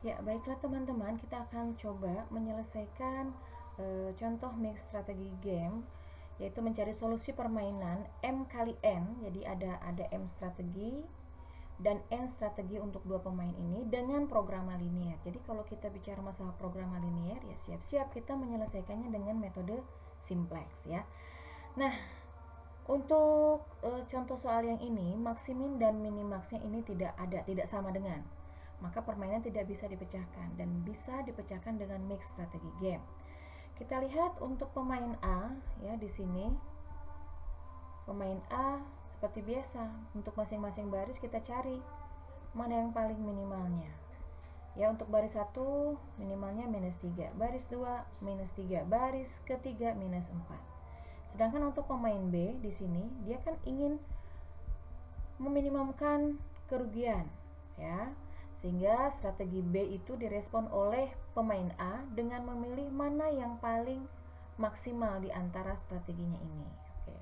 Ya, baiklah teman-teman, kita akan coba menyelesaikan contoh mix strategi game, yaitu mencari solusi permainan M kali N. Jadi ada M strategi dan N strategi untuk dua pemain ini dengan programa linear. Jadi kalau kita bicara masalah programa linear, ya siap-siap kita menyelesaikannya dengan metode simplex ya. Nah, untuk contoh soal yang ini, maksimin dan minimaxnya ini tidak sama dengan, maka permainan tidak bisa dipecahkan dan bisa dipecahkan dengan mix strategi game. Kita lihat untuk pemain A ya, di sini pemain A seperti biasa, untuk masing-masing baris kita cari mana yang paling minimalnya. Ya, untuk baris 1 minimalnya -3, baris 2 -3, baris ketiga -4. Sedangkan untuk pemain B di sini dia kan ingin meminimumkan kerugian ya. Sehingga strategi B itu direspon oleh pemain A dengan memilih mana yang paling maksimal di antara strateginya ini. Oke,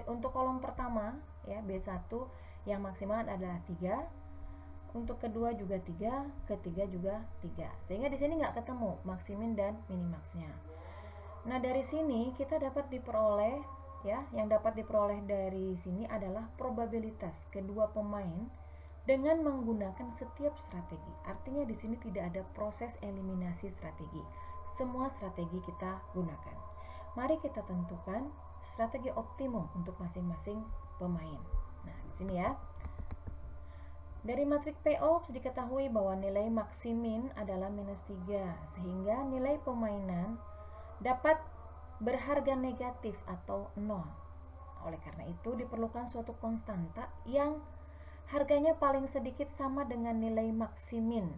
untuk kolom pertama ya B1 yang maksimal adalah 3. Untuk kedua juga 3, ketiga juga 3. Sehingga di sini nggak ketemu maksimin dan minimaxnya. Nah, dari sini kita dapat diperoleh ya, yang dapat diperoleh dari sini adalah probabilitas kedua pemain dengan menggunakan setiap strategi. Artinya di sini tidak ada proses eliminasi strategi. Semua strategi kita gunakan. Mari kita tentukan strategi optimum untuk masing-masing pemain. Nah, di sini ya. Dari matriks payoff diketahui bahwa nilai maksimin adalah -3, sehingga nilai permainan dapat berharga negatif atau 0. Oleh karena itu diperlukan suatu konstanta yang harganya paling sedikit sama dengan nilai maksimin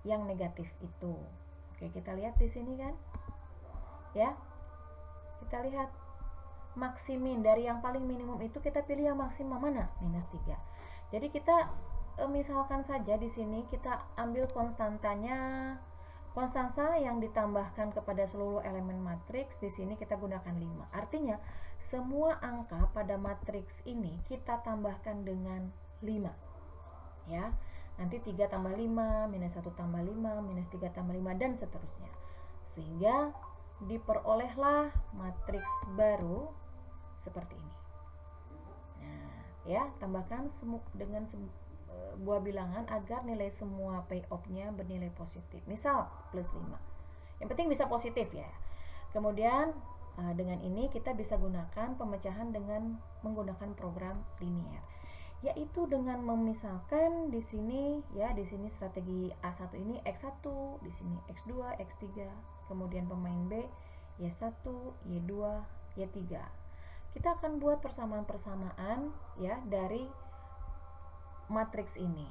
yang negatif itu. Oke, kita lihat di sini kan. Ya. Kita lihat maksimin dari yang paling minimum itu kita pilih yang maksimum mana? -3. Jadi kita misalkan saja di sini kita ambil konstantanya. Konstanta yang ditambahkan kepada seluruh elemen matriks di sini kita gunakan 5. Artinya semua angka pada matriks ini kita tambahkan dengan 5. Ya. Nanti 3 tambah 5, -1 tambah 5, -3 tambah 5 dan seterusnya. Sehingga diperolehlah matriks baru seperti ini. Nah, ya, tambahkan dengan buah bilangan agar nilai semua payoff-nya bernilai positif. Misal plus 5. Yang penting bisa positif ya. Kemudian dengan ini kita bisa gunakan pemecahan dengan menggunakan program linear. Yaitu dengan memisalkan di sini ya, di sini strategi A1 ini X1, di sini X2, X3, kemudian pemain B Y1, Y2, Y3. Kita akan buat persamaan-persamaan ya dari matriks ini.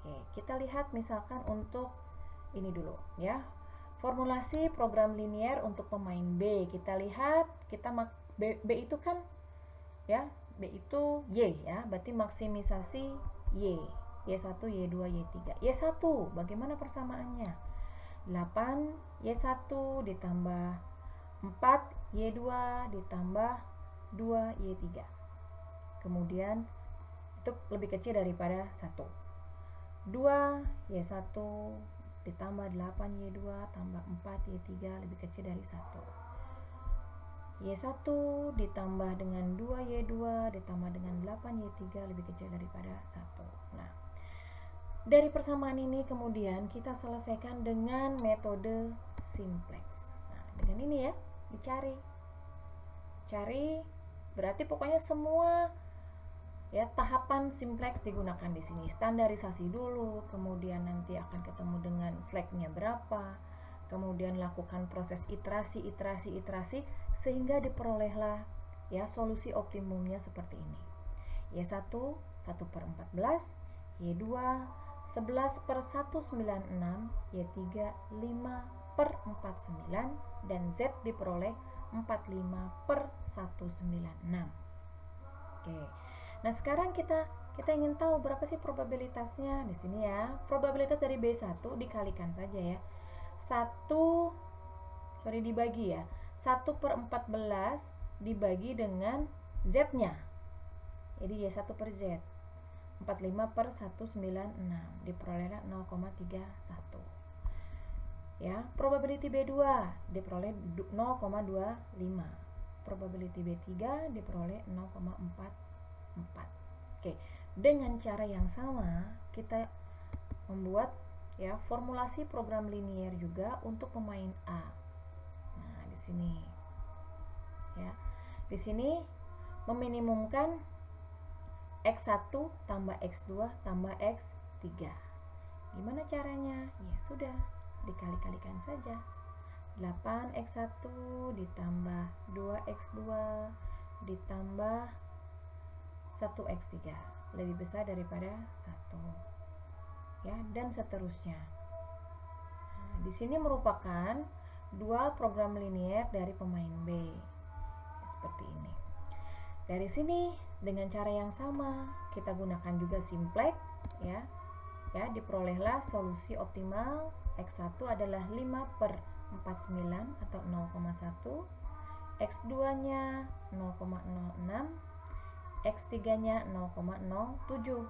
Oke, kita lihat misalkan untuk ini dulu ya. Formulasi program linear untuk pemain B. Kita lihat, B itu kan ya, B itu Y ya, berarti maksimisasi Y. Y1, Y2, Y3. Y1, bagaimana persamaannya? 8 Y1 ditambah 4 Y2 ditambah 2 Y3. Kemudian itu lebih kecil daripada 1. 2 Y1 ditambah 8 Y2 tambah 4 Y3 lebih kecil dari 1. Y1 ditambah dengan 2 Y2 ditambah dengan 8 Y3 lebih kecil daripada 1. Nah, dari persamaan ini kemudian kita selesaikan dengan metode simplex. Nah, dengan ini ya, dicari. Cari berarti pokoknya semua ya tahapan simplex digunakan di sini. Standarisasi dulu, kemudian nanti akan ketemu dengan slacknya berapa, kemudian lakukan proses iterasi sehingga diperolehlah ya solusi optimumnya seperti ini. Y1 1/14, Y2 11/196, Y3 5/49 dan Z diperoleh 45/196. Oke. Nah, sekarang kita ingin tahu berapa sih probabilitasnya di sini ya. Probabilitas dari B1 dikalikan saja ya. Dibagi ya. 1/14 dibagi dengan Z-nya. Jadi Y1 per Z. 45/196 diperolehlah 0,31. Ya, probability B2 diperoleh 0,25. Probability B3 diperoleh 0,44. Oke, dengan cara yang sama kita membuat ya formulasi program linier juga untuk pemain A. Nah, di sini ya. Di sini meminimumkan X1 tambah X2 tambah X3. Gimana caranya? Ya sudah, dikali-kalikan saja. 8X1 ditambah 2X2 ditambah 1X3 lebih besar daripada 1. Ya, dan seterusnya. Nah, di sini merupakan dual program linier dari pemain B. Ya, seperti ini. Dari sini dengan cara yang sama kita gunakan juga simplex ya. Ya, diperolehlah solusi optimal X1 adalah 5/49 atau 0,1, X2-nya 0,06, X3-nya 0,07.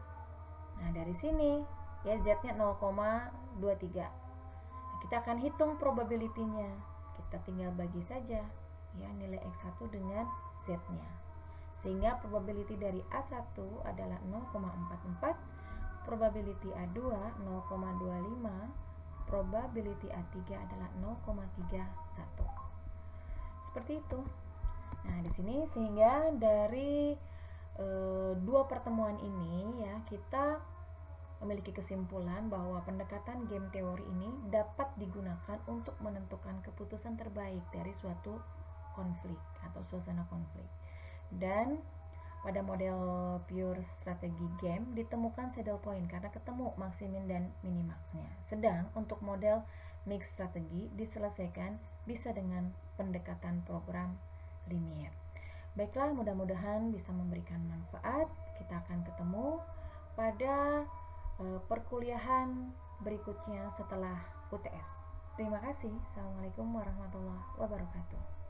Nah, dari sini ya Z-nya 0,23. Nah, kita akan hitung probability-nya. Kita tinggal bagi saja ya nilai X1 dengan Z-nya. Sehingga probability dari A1 adalah 0,44, probability A2 0,25, probability A3 adalah 0,31. Seperti itu. Nah, di sini sehingga dari dua pertemuan ini ya kita memiliki kesimpulan bahwa pendekatan game teori ini dapat digunakan untuk menentukan keputusan terbaik dari suatu konflik atau suasana konflik. Dan pada model pure strategi game ditemukan saddle point karena ketemu maksimin dan minimaxnya. Sedang untuk model mix strategi diselesaikan bisa dengan pendekatan program linier. Baiklah, mudah-mudahan bisa memberikan manfaat. Kita akan ketemu pada perkuliahan berikutnya setelah UTS. Terima kasih. Assalamualaikum warahmatullahi wabarakatuh.